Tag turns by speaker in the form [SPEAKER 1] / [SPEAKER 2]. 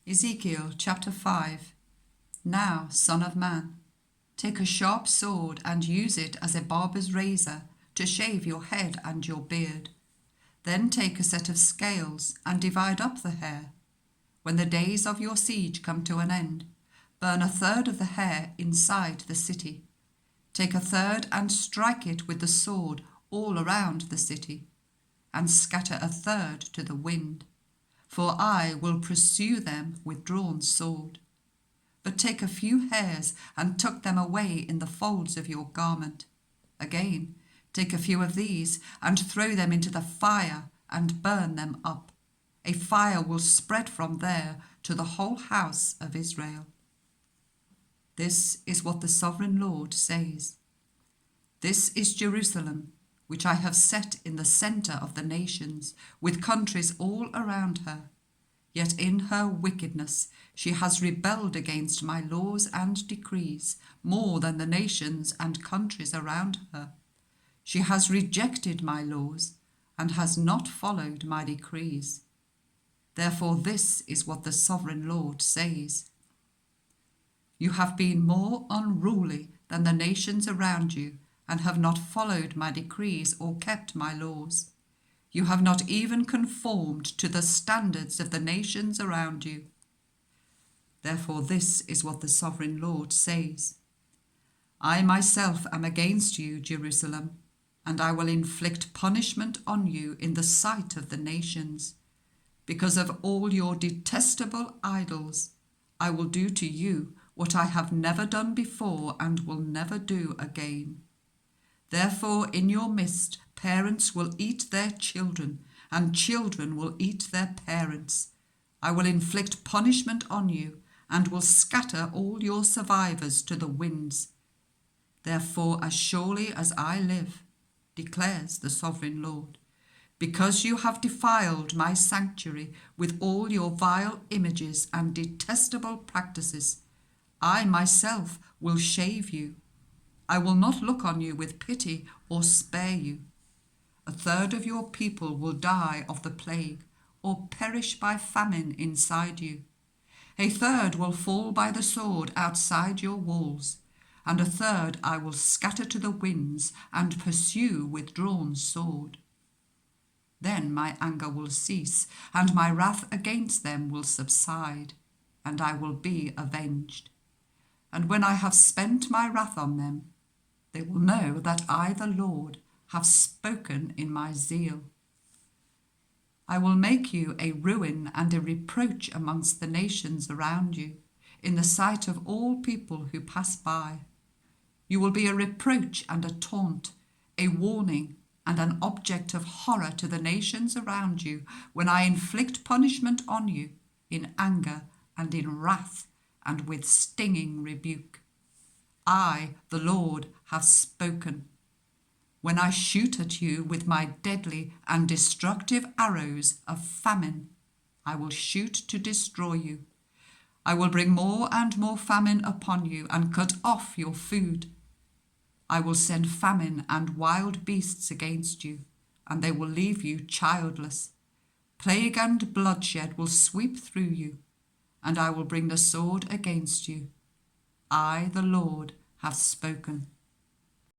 [SPEAKER 1] Ezekiel chapter 5. Now, son of man, take a sharp sword and use it as a barber's razor to shave your head and your beard. Then take a set of scales and divide up the hair. When the days of your siege come to an end, burn a third of the hair inside the city. Take a third and strike it with the sword all around the city, and scatter a third to the wind. For I will pursue them with drawn sword. But take a few hairs and tuck them away in the folds of your garment. Again, take a few of these and throw them into the fire and burn them up. A fire will spread from there to the whole house of Israel. This is what the sovereign Lord says. This is Jerusalem, which I have set in the center of the nations, with countries all around her. Yet in her wickedness she has rebelled against my laws and decrees more than the nations and countries around her. She has rejected my laws and has not followed my decrees. Therefore this is what the sovereign Lord says. You have been more unruly than the nations around you, and have not followed my decrees or kept my laws. You have not even conformed to the standards of the nations around you. Therefore this is what the sovereign Lord says. I myself am against you, Jerusalem, and I will inflict punishment on you in the sight of the nations. Because of all your detestable idols, I will do to you what I have never done before and will never do again. Therefore, in your midst, parents will eat their children, and children will eat their parents. I will inflict punishment on you, and will scatter all your survivors to the winds. Therefore, as surely as I live, declares the sovereign Lord, because you have defiled my sanctuary with all your vile images and detestable practices, I myself will shave you. I will not look on you with pity or spare you. A third of your people will die of the plague or perish by famine inside you. A third will fall by the sword outside your walls, and a third I will scatter to the winds and pursue with drawn sword. Then my anger will cease, and my wrath against them will subside, and I will be avenged. And when I have spent my wrath on them, they will know that I, the Lord, have spoken in my zeal. I will make you a ruin and a reproach amongst the nations around you, in the sight of all people who pass by. You will be a reproach and a taunt, a warning and an object of horror to the nations around you, when I inflict punishment on you in anger and in wrath and with stinging rebuke. I, the Lord, have spoken. When I shoot at you with my deadly and destructive arrows of famine, I will shoot to destroy you. I will bring more and more famine upon you and cut off your food. I will send famine and wild beasts against you, and they will leave you childless. Plague and bloodshed will sweep through you, and I will bring the sword against you. I, the Lord, have spoken.